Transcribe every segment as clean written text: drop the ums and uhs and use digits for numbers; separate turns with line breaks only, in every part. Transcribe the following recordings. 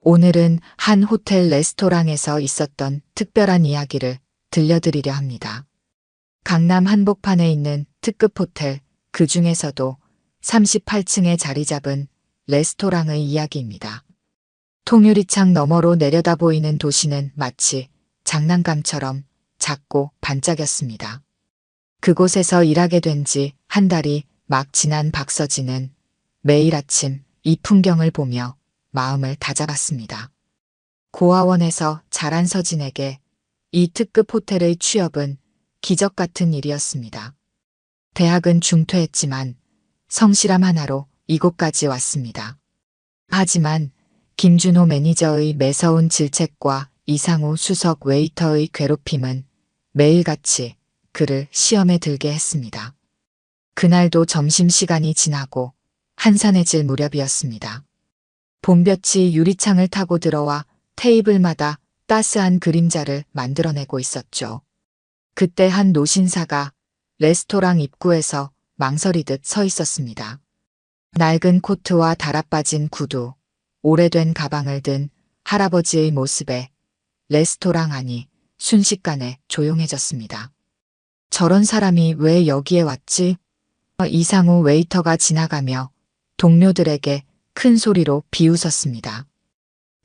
오늘은 한 호텔 레스토랑에서 있었던 특별한 이야기를 들려드리려 합니다. 강남 한복판에 있는 특급 호텔, 그 중에서도 38층에 자리 잡은 레스토랑의 이야기입니다. 통유리창 너머로 내려다 보이는 도시는 마치 장난감처럼 작고 반짝였습니다. 그곳에서 일하게 된 지 한 달이 막 지난 박서진은 매일 아침 이 풍경을 보며 마음을 다잡았습니다. 고아원에서 자란 서진에게 이 특급 호텔의 취업은 기적 같은 일이었습니다. 대학은 중퇴했지만 성실함 하나로 이곳까지 왔습니다. 하지만 김준호 매니저의 매서운 질책과 이상우 수석 웨이터의 괴롭힘은 매일같이 그를 시험에 들게 했습니다. 그날도 점심시간이 지나고 한산해질 무렵이었습니다. 봄볕이 유리창을 타고 들어와 테이블마다 따스한 그림자를 만들어내고 있었죠. 그때 한 노신사가 레스토랑 입구에서 망설이듯 서 있었습니다. 낡은 코트와 달아빠진 구두, 오래된 가방을 든 할아버지의 모습에 레스토랑 안이 순식간에 조용해졌습니다. 저런 사람이 왜 여기에 왔지? 이상우 웨이터가 지나가며 동료들에게 큰 소리로 비웃었습니다.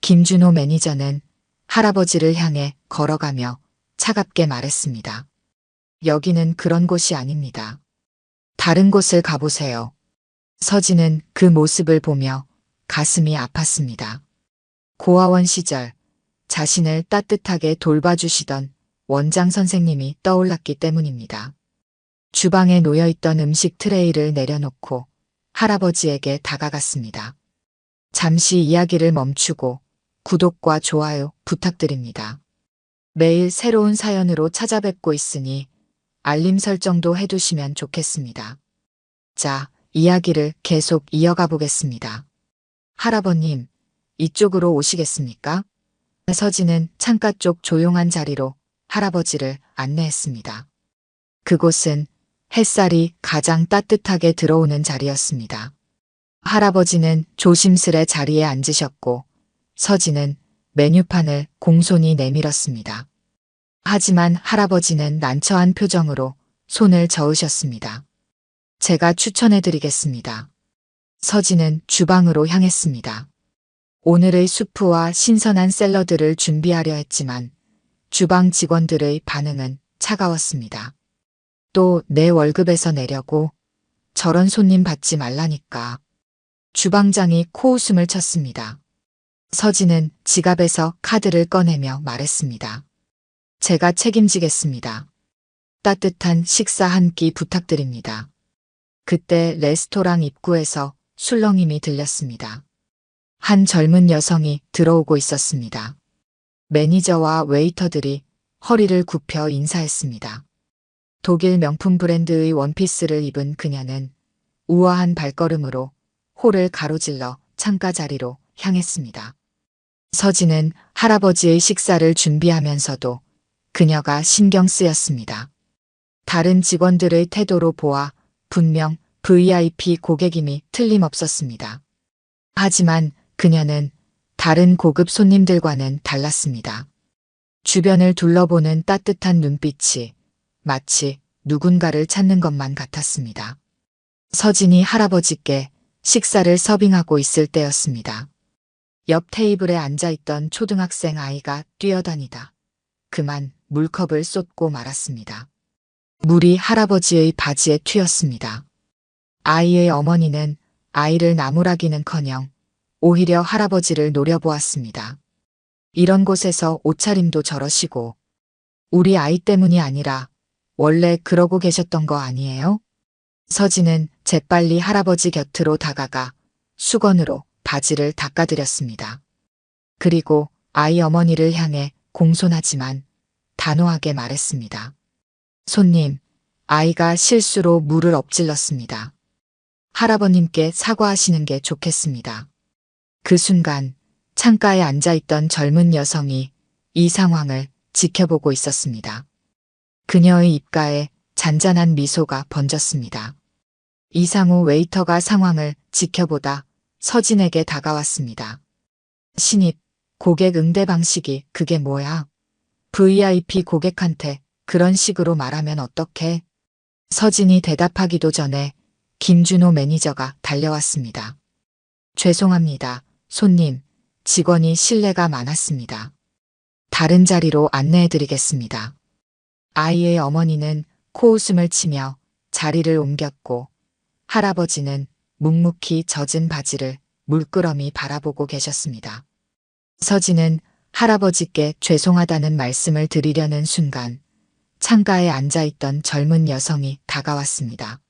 김준호 매니저는 할아버지를 향해 걸어가며 차갑게 말했습니다. 여기는 그런 곳이 아닙니다. 다른 곳을 가보세요. 서진은 그 모습을 보며 가슴이 아팠습니다. 고아원 시절 자신을 따뜻하게 돌봐주시던 원장 선생님이 떠올랐기 때문입니다. 주방에 놓여있던 음식 트레이를 내려놓고 할아버지에게 다가갔습니다. 잠시 이야기를 멈추고 구독과 좋아요 부탁드립니다. 매일 새로운 사연으로 찾아뵙고 있으니 알림 설정도 해두시면 좋겠습니다. 자, 이야기를 계속 이어가 보겠습니다. 할아버님, 이쪽으로 오시겠습니까? 서진은 창가 쪽 조용한 자리로 할아버지를 안내했습니다. 그곳은 햇살이 가장 따뜻하게 들어오는 자리였습니다. 할아버지는 조심스레 자리에 앉으셨고 서진은 메뉴판을 공손히 내밀었습니다. 하지만 할아버지는 난처한 표정으로 손을 저으셨습니다. 제가 추천해드리겠습니다. 서진은 주방으로 향했습니다. 오늘의 수프와 신선한 샐러드를 준비하려 했지만 주방 직원들의 반응은 차가웠습니다. 또 내 월급에서 내려고? 저런 손님 받지 말라니까. 주방장이 코웃음을 쳤습니다. 서진은 지갑에서 카드를 꺼내며 말했습니다. 제가 책임지겠습니다. 따뜻한 식사 한 끼 부탁드립니다. 그때 레스토랑 입구에서 술렁임이 들렸습니다. 한 젊은 여성이 들어오고 있었습니다. 매니저와 웨이터들이 허리를 굽혀 인사했습니다. 독일 명품 브랜드의 원피스를 입은 그녀는 우아한 발걸음으로 홀을 가로질러 창가 자리로 향했습니다. 서진은 할아버지의 식사를 준비하면서도 그녀가 신경 쓰였습니다. 다른 직원들의 태도로 보아 분명 VIP 고객임이 틀림없었습니다. 하지만 그녀는 다른 고급 손님들과는 달랐습니다. 주변을 둘러보는 따뜻한 눈빛이 마치 누군가를 찾는 것만 같았습니다. 서진이 할아버지께 식사를 서빙하고 있을 때였습니다. 옆 테이블에 앉아있던 초등학생 아이가 뛰어다니다 그만 물컵을 쏟고 말았습니다. 물이 할아버지의 바지에 튀었습니다. 아이의 어머니는 아이를 나무라기는커녕 오히려 할아버지를 노려보았습니다. 이런 곳에서 옷차림도 저러시고 우리 아이 때문이 아니라 원래 그러고 계셨던 거 아니에요? 서진은 재빨리 할아버지 곁으로 다가가 수건으로 바지를 닦아드렸습니다. 그리고 아이 어머니를 향해 공손하지만 단호하게 말했습니다. 손님, 아이가 실수로 물을 엎질렀습니다. 할아버님께 사과하시는 게 좋겠습니다. 그 순간 창가에 앉아있던 젊은 여성이 이 상황을 지켜보고 있었습니다. 그녀의 입가에 잔잔한 미소가 번졌습니다. 이상우 웨이터가 상황을 지켜보다 서진에게 다가왔습니다. 신입, 고객 응대 방식이 그게 뭐야? VIP 고객한테 그런 식으로 말하면 어떡해? 서진이 대답하기도 전에 김준호 매니저가 달려왔습니다. 죄송합니다. 손님, 직원이 실례가 많았습니다. 다른 자리로 안내해드리겠습니다. 아이의 어머니는 코웃음을 치며 자리를 옮겼고 할아버지는 묵묵히 젖은 바지를 물끄러미 바라보고 계셨습니다. 서진은 할아버지께 죄송하다는 말씀을 드리려는 순간 창가에 앉아있던 젊은 여성이 다가왔습니다.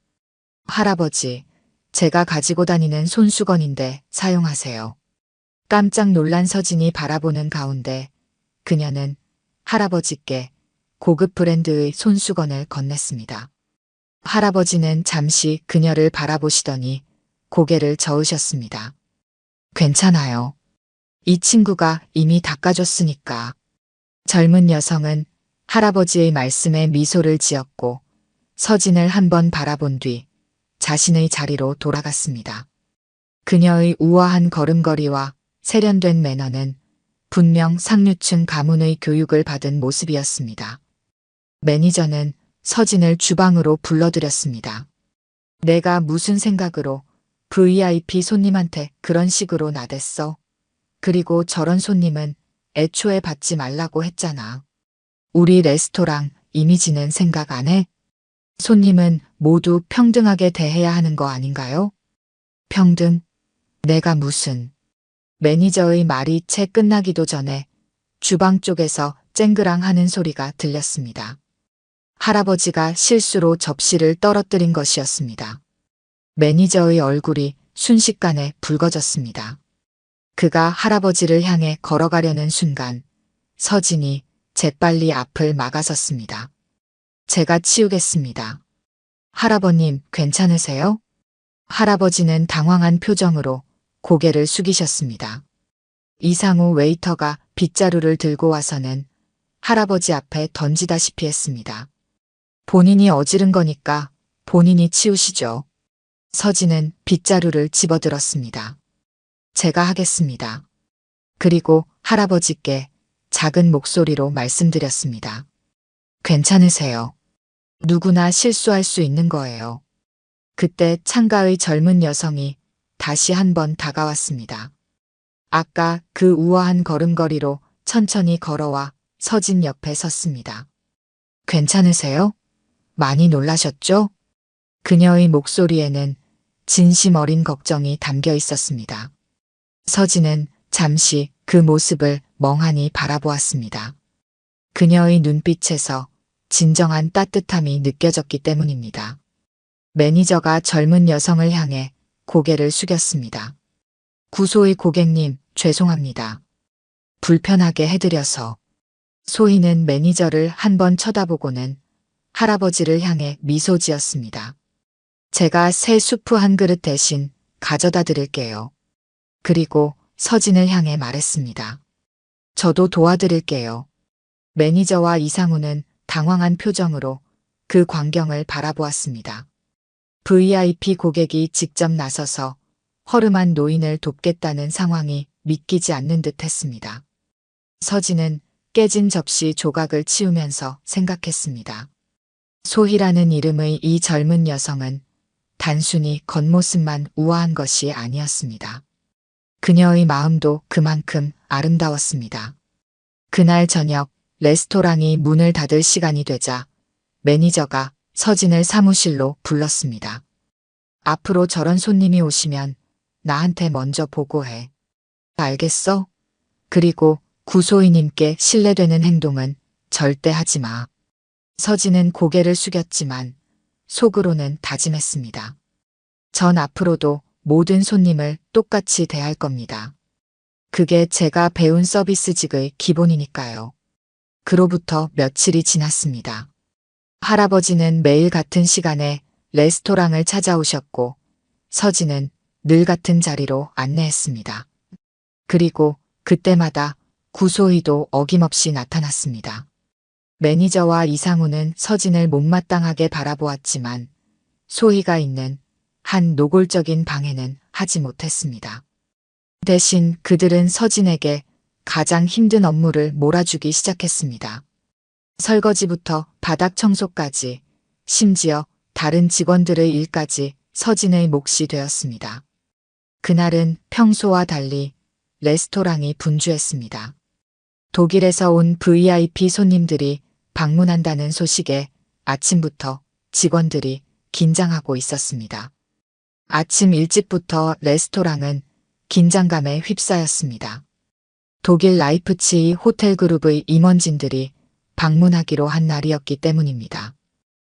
할아버지, 제가 가지고 다니는 손수건인데 사용하세요. 깜짝 놀란 서진이 바라보는 가운데 그녀는 할아버지께 고급 브랜드의 손수건을 건넸습니다. 할아버지는 잠시 그녀를 바라보시더니 고개를 저으셨습니다. 괜찮아요. 이 친구가 이미 닦아줬으니까. 젊은 여성은 할아버지의 말씀에 미소를 지었고 서진을 한번 바라본 뒤 자신의 자리로 돌아갔습니다. 그녀의 우아한 걸음걸이와 세련된 매너는 분명 상류층 가문의 교육을 받은 모습이었습니다. 매니저는 서진을 주방으로 불러들였습니다. 내가 무슨 생각으로 VIP 손님한테 그런 식으로 나댔어? 그리고 저런 손님은 애초에 받지 말라고 했잖아. 우리 레스토랑 이미지는 생각 안 해? 손님은 모두 평등하게 대해야 하는 거 아닌가요? 평등? 내가 무슨... 매니저의 말이 채 끝나기도 전에 주방 쪽에서 쨍그랑 하는 소리가 들렸습니다. 할아버지가 실수로 접시를 떨어뜨린 것이었습니다. 매니저의 얼굴이 순식간에 붉어졌습니다. 그가 할아버지를 향해 걸어가려는 순간 서진이 재빨리 앞을 막아섰습니다. 제가 치우겠습니다. 할아버님, 괜찮으세요? 할아버지는 당황한 표정으로 고개를 숙이셨습니다. 이상우 웨이터가 빗자루를 들고 와서는 할아버지 앞에 던지다시피 했습니다. 본인이 어지른 거니까 본인이 치우시죠. 서진은 빗자루를 집어들었습니다. 제가 하겠습니다. 그리고 할아버지께 작은 목소리로 말씀드렸습니다. 괜찮으세요. 누구나 실수할 수 있는 거예요. 그때 창가의 젊은 여성이 다시 한번 다가왔습니다. 아까 그 우아한 걸음걸이로 천천히 걸어와 서진 옆에 섰습니다. 괜찮으세요? 많이 놀라셨죠? 그녀의 목소리에는 진심 어린 걱정이 담겨 있었습니다. 서진은 잠시 그 모습을 멍하니 바라보았습니다. 그녀의 눈빛에서 진정한 따뜻함이 느껴졌기 때문입니다. 매니저가 젊은 여성을 향해 고개를 숙였습니다. 구소의 고객님, 죄송합니다. 불편하게 해드려서. 소희는 매니저를 한번 쳐다보고는 할아버지를 향해 미소 지었습니다. 제가 새 수프 한 그릇 대신 가져다 드릴게요. 그리고 서진을 향해 말했습니다. 저도 도와드릴게요. 매니저와 이상우는 당황한 표정으로 그 광경을 바라보았습니다. VIP 고객이 직접 나서서 허름한 노인을 돕겠다는 상황이 믿기지 않는 듯 했습니다. 서진은 깨진 접시 조각을 치우면서 생각했습니다. 소희라는 이름의 이 젊은 여성은 단순히 겉모습만 우아한 것이 아니었습니다. 그녀의 마음도 그만큼 아름다웠습니다. 그날 저녁 레스토랑이 문을 닫을 시간이 되자 매니저가 서진을 사무실로 불렀습니다. 앞으로 저런 손님이 오시면 나한테 먼저 보고해. 알겠어? 그리고 구소희님께 신뢰되는 행동은 절대 하지 마. 서진은 고개를 숙였지만 속으로는 다짐했습니다. 전 앞으로도 모든 손님을 똑같이 대할 겁니다. 그게 제가 배운 서비스직의 기본이니까요. 그로부터 며칠이 지났습니다. 할아버지는 매일 같은 시간에 레스토랑을 찾아오셨고 서진은 늘 같은 자리로 안내했습니다. 그리고 그때마다 구소희도 어김없이 나타났습니다. 매니저와 이상우는 서진을 못마땅하게 바라보았지만 소희가 있는 한 노골적인 방해는 하지 못했습니다. 대신 그들은 서진에게 가장 힘든 업무를 몰아주기 시작했습니다. 설거지부터 바닥 청소까지, 심지어 다른 직원들의 일까지 서진의 몫이 되었습니다. 그날은 평소와 달리 레스토랑이 분주했습니다. 독일에서 온 VIP 손님들이 방문한다는 소식에 아침부터 직원들이 긴장하고 있었습니다. 아침 일찍부터 레스토랑은 긴장감에 휩싸였습니다. 독일 라이프치히 호텔 그룹의 임원진들이 방문하기로 한 날이었기 때문입니다.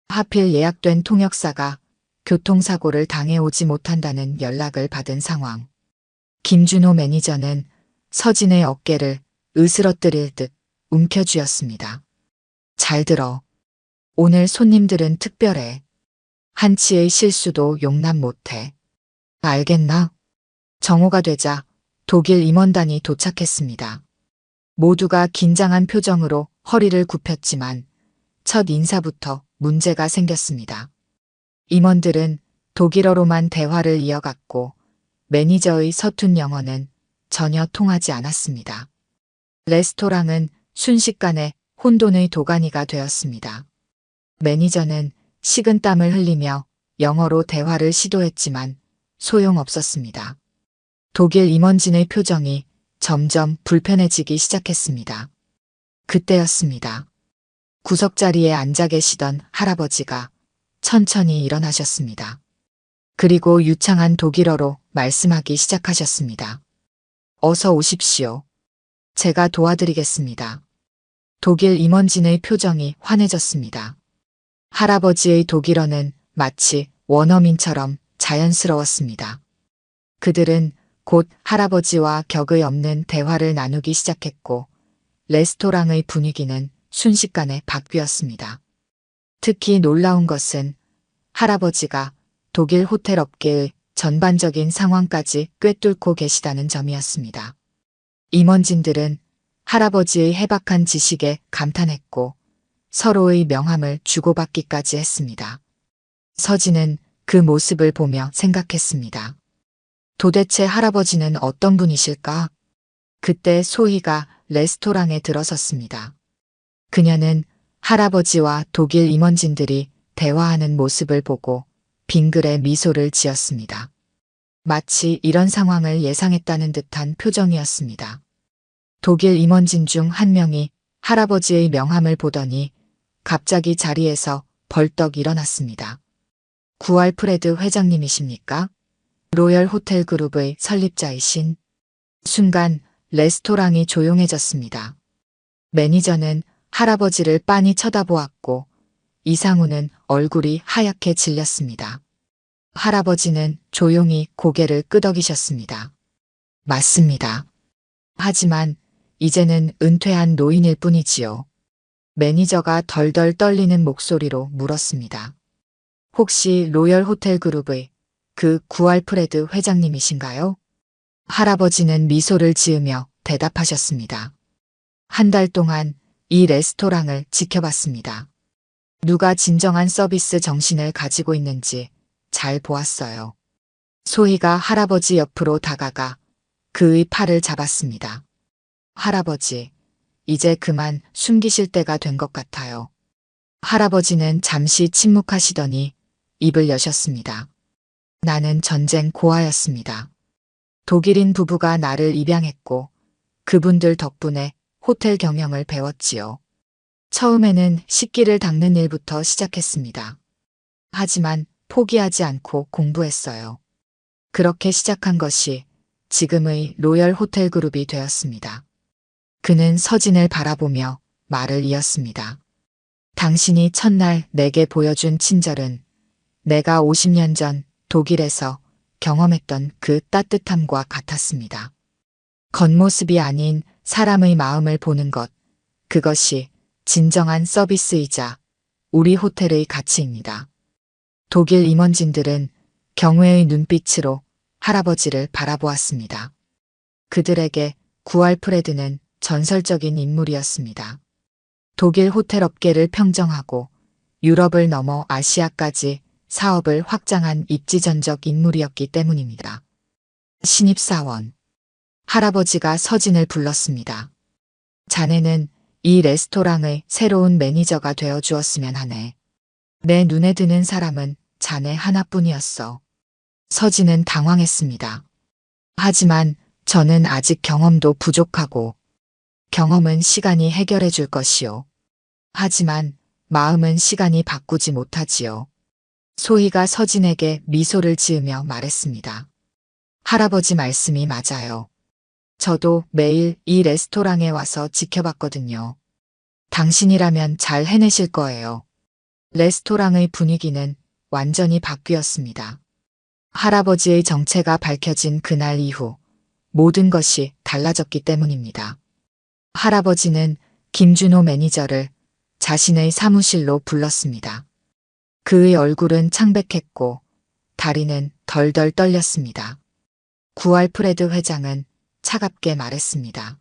하필 예약된 통역사가 교통사고를 당해오지 못한다는 연락을 받은 상황. 김준호 매니저는 서진의 어깨를 으스러뜨릴 듯 움켜쥐었습니다. 잘 들어. 오늘 손님들은 특별해. 한치의 실수도 용납 못해. 알겠나? 정오가 되자 독일 임원단이 도착했습니다. 모두가 긴장한 표정으로 허리를 굽혔지만 첫 인사부터 문제가 생겼습니다. 임원들은 독일어로만 대화를 이어갔고 매니저의 서툰 영어는 전혀 통하지 않았습니다. 레스토랑은 순식간에 혼돈의 도가니가 되었습니다. 매니저는 식은땀을 흘리며 영어로 대화를 시도했지만 소용없었습니다. 독일 임원진의 표정이 점점 불편해지기 시작했습니다. 그때였습니다. 구석자리에 앉아 계시던 할아버지가 천천히 일어나셨습니다. 그리고 유창한 독일어로 말씀하기 시작하셨습니다. 어서 오십시오. 제가 도와드리겠습니다. 독일 임원진의 표정이 환해졌습니다. 할아버지의 독일어는 마치 원어민처럼 자연스러웠습니다. 그들은 곧 할아버지와 격의 없는 대화를 나누기 시작했고 레스토랑의 분위기는 순식간에 바뀌었습니다. 특히 놀라운 것은 할아버지가 독일 호텔 업계의 전반적인 상황까지 꿰뚫고 계시다는 점이었습니다. 임원진들은 할아버지의 해박한 지식에 감탄했고 서로의 명함을 주고받기까지 했습니다. 서진은 그 모습을 보며 생각했습니다. 도대체 할아버지는 어떤 분이실까? 그때 소희가 레스토랑에 들어섰습니다. 그녀는 할아버지와 독일 임원진들이 대화하는 모습을 보고 빙글에 미소를 지었습니다. 마치 이런 상황을 예상했다는 듯한 표정이었습니다. 독일 임원진 중 한 명이 할아버지의 명함을 보더니 갑자기 자리에서 벌떡 일어났습니다. 구알프레드 회장님이십니까? 로열 호텔 그룹의 설립자이신. 순간 레스토랑이 조용해졌습니다. 매니저는 할아버지를 빤히 쳐다보았고 이상우는 얼굴이 하얗게 질렸습니다. 할아버지는 조용히 고개를 끄덕이셨습니다. 맞습니다. 하지만 이제는 은퇴한 노인일 뿐이지요. 매니저가 덜덜 떨리는 목소리로 물었습니다. 혹시 로열 호텔 그룹의 그 구알프레드 회장님이신가요? 할아버지는 미소를 지으며 대답하셨습니다. 한 달 동안 이 레스토랑을 지켜봤습니다. 누가 진정한 서비스 정신을 가지고 있는지 잘 보았어요. 소희가 할아버지 옆으로 다가가 그의 팔을 잡았습니다. 할아버지, 이제 그만 숨기실 때가 된 것 같아요. 할아버지는 잠시 침묵하시더니 입을 여셨습니다. 나는 전쟁 고아였습니다. 독일인 부부가 나를 입양했고 그분들 덕분에 호텔 경영을 배웠지요. 처음에는 식기를 닦는 일부터 시작했습니다. 하지만 포기하지 않고 공부했어요. 그렇게 시작한 것이 지금의 로열 호텔 그룹이 되었습니다. 그는 서진을 바라보며 말을 이었습니다. 당신이 첫날 내게 보여준 친절은 내가 50년 전 독일에서 경험했던 그 따뜻함과 같았습니다. 겉모습이 아닌 사람의 마음을 보는 것, 그것이 진정한 서비스이자 우리 호텔의 가치입니다. 독일 임원진들은 경외의 눈빛으로 할아버지를 바라보았습니다. 그들에게 구알프레드는 전설적인 인물이었습니다. 독일 호텔 업계를 평정하고 유럽을 넘어 아시아까지 사업을 확장한 입지전적 인물이었기 때문입니다. 신입사원. 할아버지가 서진을 불렀습니다. 자네는 이 레스토랑의 새로운 매니저가 되어 주었으면 하네. 내 눈에 드는 사람은 자네 하나뿐이었어. 서진은 당황했습니다. 하지만 저는 아직 경험도 부족하고 경험은 시간이 해결해 줄 것이요. 하지만 마음은 시간이 바꾸지 못하지요. 소희가 서진에게 미소를 지으며 말했습니다. 할아버지 말씀이 맞아요. 저도 매일 이 레스토랑에 와서 지켜봤거든요. 당신이라면 잘 해내실 거예요. 레스토랑의 분위기는 완전히 바뀌었습니다. 할아버지의 정체가 밝혀진 그날 이후 모든 것이 달라졌기 때문입니다. 할아버지는 김준호 매니저를 자신의 사무실로 불렀습니다. 그의 얼굴은 창백했고 다리는 덜덜 떨렸습니다. 구알프레드 회장은 차갑게 말했습니다.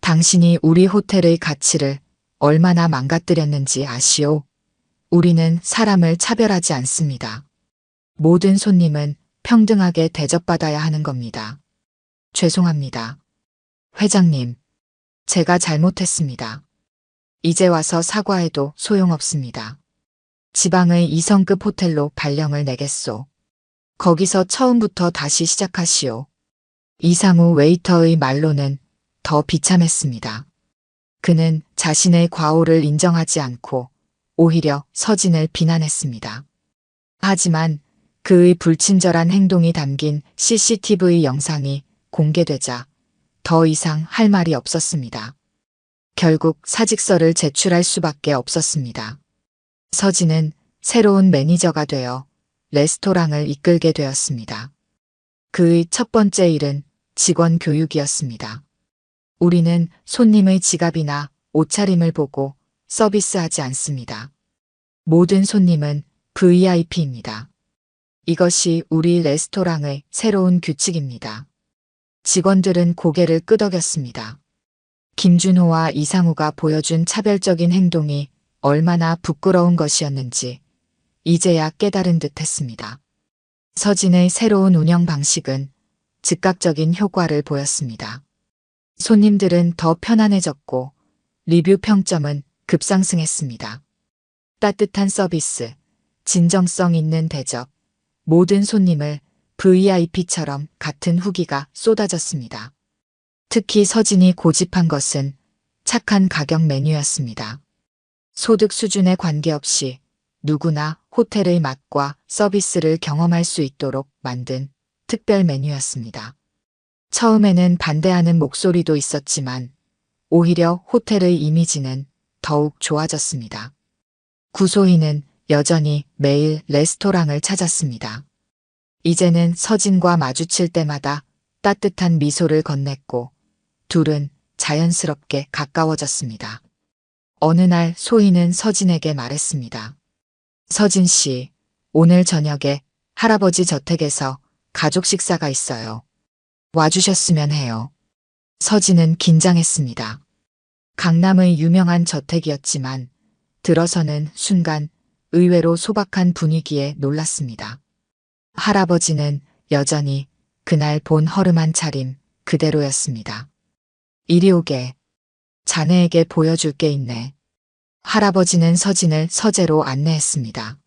당신이 우리 호텔의 가치를 얼마나 망가뜨렸는지 아시오? 우리는 사람을 차별하지 않습니다. 모든 손님은 평등하게 대접받아야 하는 겁니다. 죄송합니다. 회장님, 제가 잘못했습니다. 이제 와서 사과해도 소용없습니다. 지방의 2성급 호텔로 발령을 내겠소. 거기서 처음부터 다시 시작하시오. 이상우 웨이터의 말로는 더 비참했습니다. 그는 자신의 과오를 인정하지 않고 오히려 서진을 비난했습니다. 하지만 그의 불친절한 행동이 담긴 CCTV 영상이 공개되자 더 이상 할 말이 없었습니다. 결국 사직서를 제출할 수밖에 없었습니다. 서진은 새로운 매니저가 되어 레스토랑을 이끌게 되었습니다. 그의 첫 번째 일은 직원 교육이었습니다. 우리는 손님의 지갑이나 옷차림을 보고 서비스하지 않습니다. 모든 손님은 VIP입니다. 이것이 우리 레스토랑의 새로운 규칙입니다. 직원들은 고개를 끄덕였습니다. 김준호와 이상우가 보여준 차별적인 행동이 얼마나 부끄러운 것이었는지 이제야 깨달은 듯 했습니다. 서진의 새로운 운영 방식은 즉각적인 효과를 보였습니다. 손님들은 더 편안해졌고 리뷰 평점은 급상승했습니다. 따뜻한 서비스, 진정성 있는 대접, 모든 손님을 VIP처럼 같은 후기가 쏟아졌습니다. 특히 서진이 고집한 것은 착한 가격 메뉴였습니다. 소득 수준에 관계없이 누구나 호텔의 맛과 서비스를 경험할 수 있도록 만든 특별 메뉴였습니다. 처음에는 반대하는 목소리도 있었지만 오히려 호텔의 이미지는 더욱 좋아졌습니다. 구소희는 여전히 매일 레스토랑을 찾았습니다. 이제는 서진과 마주칠 때마다 따뜻한 미소를 건넸고 둘은 자연스럽게 가까워졌습니다. 어느 날 소희는 서진에게 말했습니다. 서진 씨, 오늘 저녁에 할아버지 저택에서 가족 식사가 있어요. 와주셨으면 해요. 서진은 긴장했습니다. 강남의 유명한 저택이었지만 들어서는 순간 의외로 소박한 분위기에 놀랐습니다. 할아버지는 여전히 그날 본 허름한 차림 그대로였습니다. 이리 오게. 자네에게 보여줄 게 있네. 할아버지는 서진을 서재로 안내했습니다.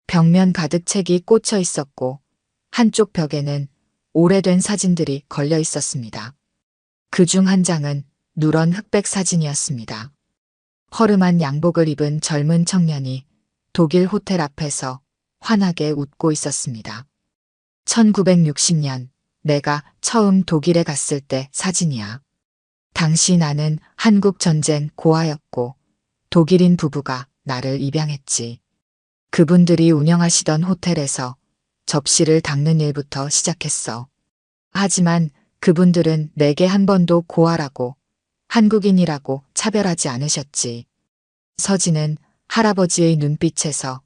벽면 가득 책이 꽂혀 있었고 한쪽 벽에는 오래된 사진들이 걸려 있었습니다. 그중 한 장은 누런 흑백 사진이었습니다. 허름한 양복을 입은 젊은 청년이 독일 호텔 앞에서 환하게 웃고 있었습니다. 1960년 내가 처음 독일에 갔을 때 사진이야. 당시 나는 한국 전쟁 고아였고 독일인 부부가 나를 입양했지. 그분들이 운영하시던 호텔에서 접시를 닦는 일부터 시작했어. 하지만 그분들은 내게 한 번도 고아라고 한국인이라고 차별하지 않으셨지. 서진은 할아버지의 눈빛에서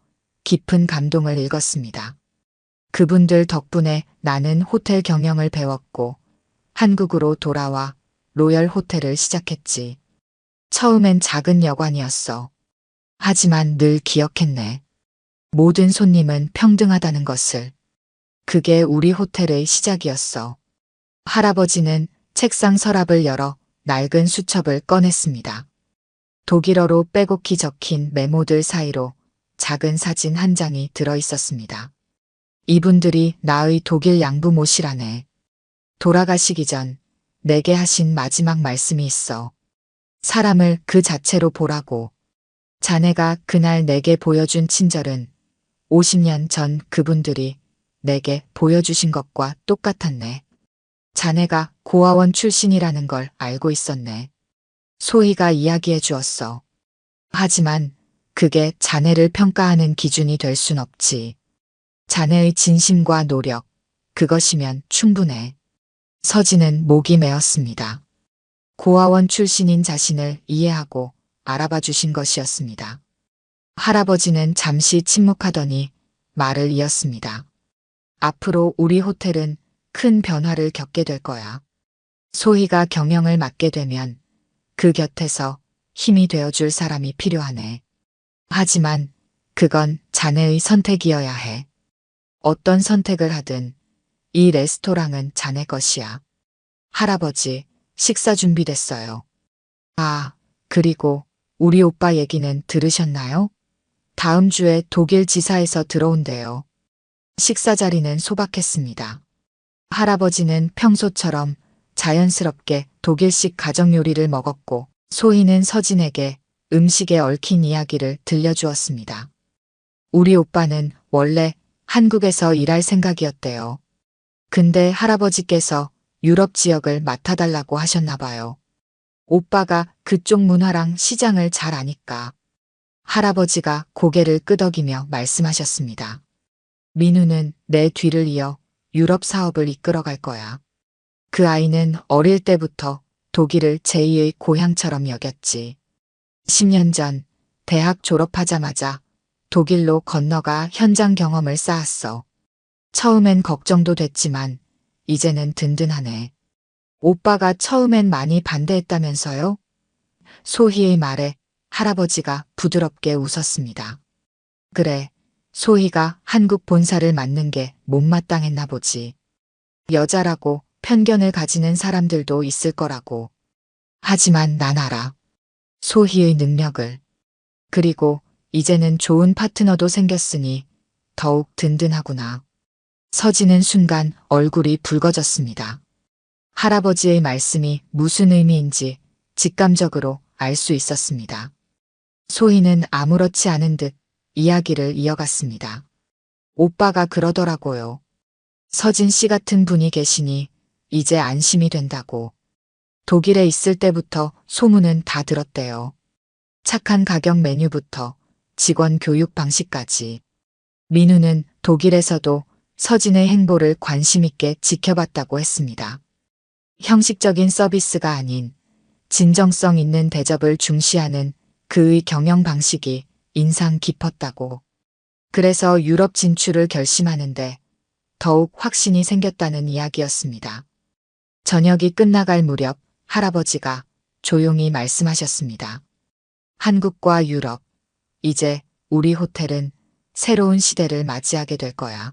깊은 감동을 읽었습니다. 그분들 덕분에 나는 호텔 경영을 배웠고 한국으로 돌아와 로열 호텔을 시작했지. 처음엔 작은 여관이었어. 하지만 늘 기억했네. 모든 손님은 평등하다는 것을. 그게 우리 호텔의 시작이었어. 할아버지는 책상 서랍을 열어 낡은 수첩을 꺼냈습니다. 독일어로 빼곡히 적힌 메모들 사이로 작은 사진 한 장이 들어 있었습니다. 이분들이 나의 독일 양부모시라네. 돌아가시기 전 내게 하신 마지막 말씀이 있어. 사람을 그 자체로 보라고. 자네가 그날 내게 보여준 친절은 50년 전 그분들이 내게 보여주신 것과 똑같았네. 자네가 고아원 출신이라는 걸 알고 있었네. 소희가 이야기해 주었어. 하지만 그게 자네를 평가하는 기준이 될 순 없지. 자네의 진심과 노력, 그것이면 충분해. 서진은 목이 메었습니다. 고아원 출신인 자신을 이해하고 알아봐 주신 것이었습니다. 할아버지는 잠시 침묵하더니 말을 이었습니다. 앞으로 우리 호텔은 큰 변화를 겪게 될 거야. 소희가 경영을 맡게 되면 그 곁에서 힘이 되어줄 사람이 필요하네. 하지만 그건 자네의 선택이어야 해. 어떤 선택을 하든 이 레스토랑은 자네 것이야. 할아버지, 식사 준비됐어요. 아, 그리고 우리 오빠 얘기는 들으셨나요? 다음 주에 독일 지사에서 들어온대요. 식사 자리는 소박했습니다. 할아버지는 평소처럼 자연스럽게 독일식 가정 요리를 먹었고 소희는 서진에게 음식에 얽힌 이야기를 들려주었습니다. 우리 오빠는 원래 한국에서 일할 생각이었대요. 근데 할아버지께서 유럽 지역을 맡아달라고 하셨나 봐요. 오빠가 그쪽 문화랑 시장을 잘 아니까. 할아버지가 고개를 끄덕이며 말씀하셨습니다. 민우는 내 뒤를 이어 유럽 사업을 이끌어갈 거야. 그 아이는 어릴 때부터 독일을 제2의 고향처럼 여겼지. 10년 전 대학 졸업하자마자 독일로 건너가 현장 경험을 쌓았어. 처음엔 걱정도 됐지만 이제는 든든하네. 오빠가 처음엔 많이 반대했다면서요? 소희의 말에 할아버지가 부드럽게 웃었습니다. 그래, 소희가 한국 본사를 맡는 게 못마땅했나 보지. 여자라고 편견을 가지는 사람들도 있을 거라고. 하지만 난 알아. 소희의 능력을. 그리고 이제는 좋은 파트너도 생겼으니 더욱 든든하구나. 서진은 순간 얼굴이 붉어졌습니다. 할아버지의 말씀이 무슨 의미인지 직감적으로 알 수 있었습니다. 소희는 아무렇지 않은 듯 이야기를 이어갔습니다. 오빠가 그러더라고요. 서진 씨 같은 분이 계시니 이제 안심이 된다고. 독일에 있을 때부터 소문은 다 들었대요. 착한 가격 메뉴부터 직원 교육 방식까지. 민우는 독일에서도 서진의 행보를 관심 있게 지켜봤다고 했습니다. 형식적인 서비스가 아닌 진정성 있는 대접을 중시하는 그의 경영 방식이 인상 깊었다고. 그래서 유럽 진출을 결심하는데 더욱 확신이 생겼다는 이야기였습니다. 저녁이 끝나갈 무렵 할아버지가 조용히 말씀하셨습니다. 한국과 유럽, 이제 우리 호텔은 새로운 시대를 맞이하게 될 거야.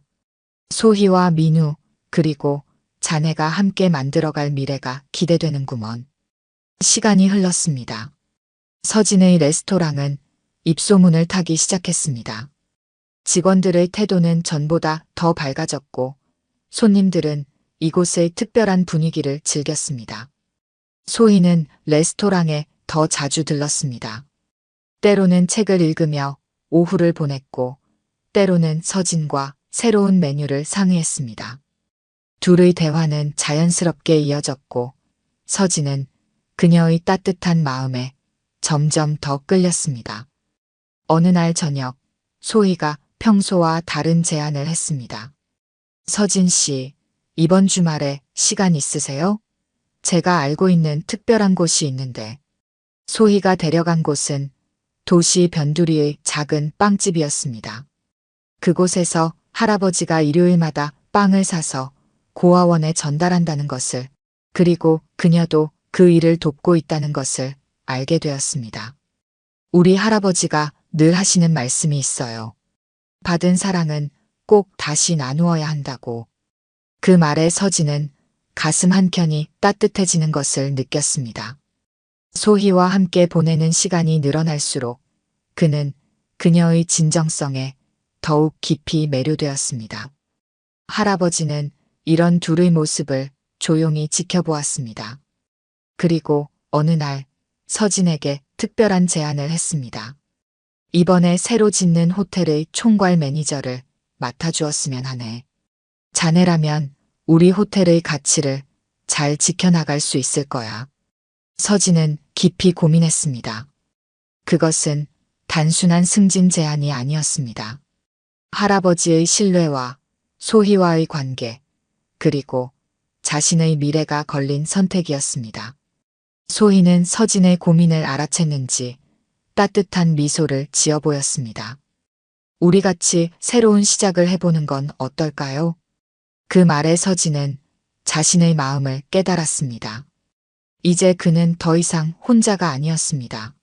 소희와 민우, 그리고 자네가 함께 만들어갈 미래가 기대되는구먼. 시간이 흘렀습니다. 서진의 레스토랑은 입소문을 타기 시작했습니다. 직원들의 태도는 전보다 더 밝아졌고 손님들은 이곳의 특별한 분위기를 즐겼습니다. 소희는 레스토랑에 더 자주 들렀습니다. 때로는 책을 읽으며 오후를 보냈고 때로는 서진과 새로운 메뉴를 상의했습니다. 둘의 대화는 자연스럽게 이어졌고 서진은 그녀의 따뜻한 마음에 점점 더 끌렸습니다. 어느 날 저녁 소희가 평소와 다른 제안을 했습니다. 서진 씨, 이번 주말에 시간 있으세요? 제가 알고 있는 특별한 곳이 있는데. 소희가 데려간 곳은 도시 변두리의 작은 빵집이었습니다. 그곳에서 할아버지가 일요일마다 빵을 사서 고아원에 전달한다는 것을, 그리고 그녀도 그 일을 돕고 있다는 것을 알게 되었습니다. 우리 할아버지가 늘 하시는 말씀이 있어요. 받은 사랑은 꼭 다시 나누어야 한다고. 그 말에 서진은 가슴 한켠이 따뜻해지는 것을 느꼈습니다. 소희와 함께 보내는 시간이 늘어날수록 그는 그녀의 진정성에 더욱 깊이 매료되었습니다. 할아버지는 이런 둘의 모습을 조용히 지켜보았습니다. 그리고 어느 날 서진에게 특별한 제안을 했습니다. 이번에 새로 짓는 호텔의 총괄 매니저를 맡아주었으면 하네. 자네라면 우리 호텔의 가치를 잘 지켜나갈 수 있을 거야. 서진은 깊이 고민했습니다. 그것은 단순한 승진 제안이 아니었습니다. 할아버지의 신뢰와 소희와의 관계, 그리고 자신의 미래가 걸린 선택이었습니다. 소희는 서진의 고민을 알아챘는지 따뜻한 미소를 지어 보였습니다. 우리 같이 새로운 시작을 해보는 건 어떨까요? 그 말에 서진은 자신의 마음을 깨달았습니다. 이제 그는 더 이상 혼자가 아니었습니다.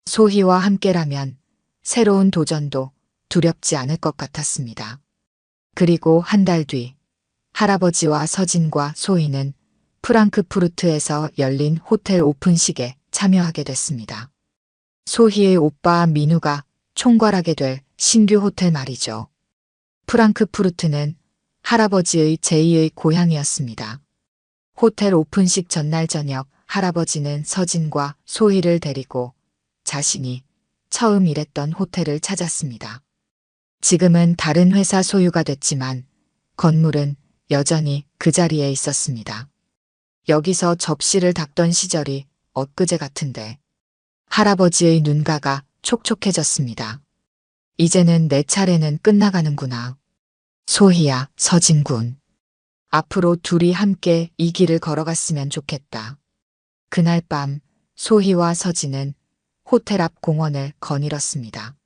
소희와 함께라면 새로운 도전도 두렵지 않을 것 같았습니다. 그리고 한 달 뒤 할아버지와 서진과 소희는 프랑크푸르트에서 열린 호텔 오픈식에 참여하게 됐습니다. 소희의 오빠 민우가 총괄하게 될 신규 호텔 말이죠. 프랑크푸르트는 할아버지의 제2의 고향이었습니다. 호텔 오픈식 전날 저녁 할아버지는 서진과 소희를 데리고 자신이 처음 일했던 호텔을 찾았습니다. 지금은 다른 회사 소유가 됐지만 건물은 여전히 그 자리에 있었습니다. 여기서 접시를 닦던 시절이 엊그제 같은데 할아버지의 눈가가 촉촉해졌습니다. 이제는 내 차례는 끝나가는구나. 소희야, 서진군. 앞으로 둘이 함께 이 길을 걸어갔으면 좋겠다. 그날 밤 소희와 서진은 호텔 앞 공원을 거닐었습니다.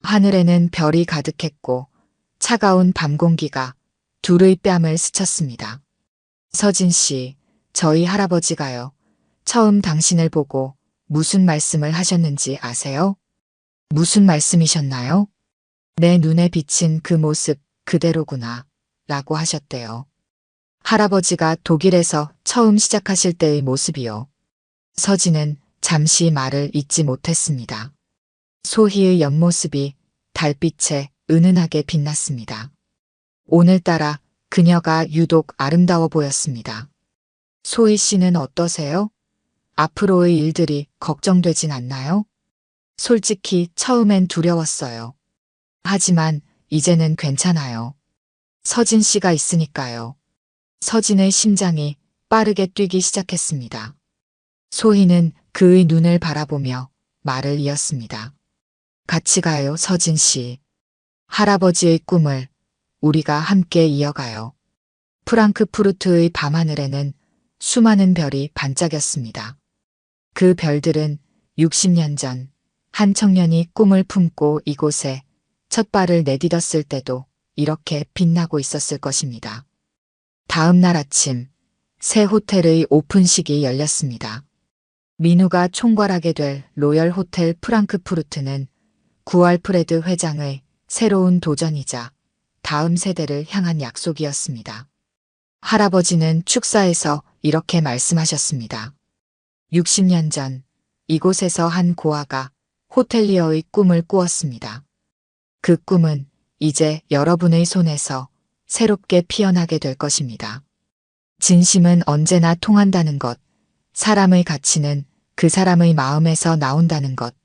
하늘에는 별이 가득했고 차가운 밤 공기가 둘의 뺨을 스쳤습니다. 서진 씨, 저희 할아버지가요. 처음 당신을 보고 무슨 말씀을 하셨는지 아세요? 무슨 말씀이셨나요? 내 눈에 비친 그 모습 그대로구나 라고 하셨대요. 할아버지가 독일에서 처음 시작하실 때의 모습이요. 서진은 잠시 말을 잇지 못했습니다. 소희의 옆모습이 달빛에 은은하게 빛났습니다. 오늘따라 그녀가 유독 아름다워 보였습니다. 소희 씨는 어떠세요? 앞으로의 일들이 걱정되진 않나요? 솔직히 처음엔 두려웠어요. 하지만 이제는 괜찮아요. 서진 씨가 있으니까요. 서진의 심장이 빠르게 뛰기 시작했습니다. 소희는 그의 눈을 바라보며 말을 이었습니다. 같이 가요, 서진 씨. 할아버지의 꿈을 우리가 함께 이어가요. 프랑크푸르트의 밤하늘에는 수많은 별이 반짝였습니다. 그 별들은 60년 전 한 청년이 꿈을 품고 이곳에 첫 발을 내딛었을 때도 이렇게 빛나고 있었을 것입니다. 다음 날 아침 새 호텔의 오픈식이 열렸습니다. 민우가 총괄하게 될 로열 호텔 프랑크푸르트는 구알프레드 회장의 새로운 도전이자 다음 세대를 향한 약속이었습니다. 할아버지는 축사에서 이렇게 말씀하셨습니다. 60년 전 이곳에서 한 고아가 호텔리어의 꿈을 꾸었습니다. 그 꿈은 이제 여러분의 손에서 새롭게 피어나게 될 것입니다. 진심은 언제나 통한다는 것, 사람의 가치는 그 사람의 마음에서 나온다는 것,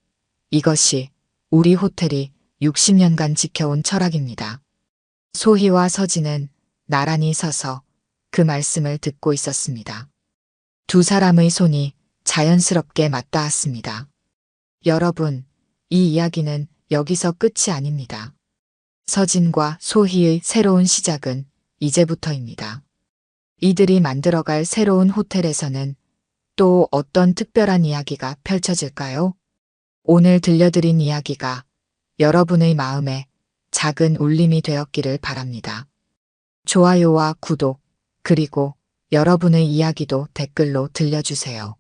이것이 우리 호텔이 60년간 지켜온 철학입니다. 소희와 서진은 나란히 서서 그 말씀을 듣고 있었습니다. 두 사람의 손이 자연스럽게 맞닿았습니다. 여러분, 이 이야기는 여기서 끝이 아닙니다. 서진과 소희의 새로운 시작은 이제부터입니다. 이들이 만들어갈 새로운 호텔에서는 또 어떤 특별한 이야기가 펼쳐질까요? 오늘 들려드린 이야기가 여러분의 마음에 작은 울림이 되었기를 바랍니다. 좋아요와 구독, 그리고 여러분의 이야기도 댓글로 들려주세요.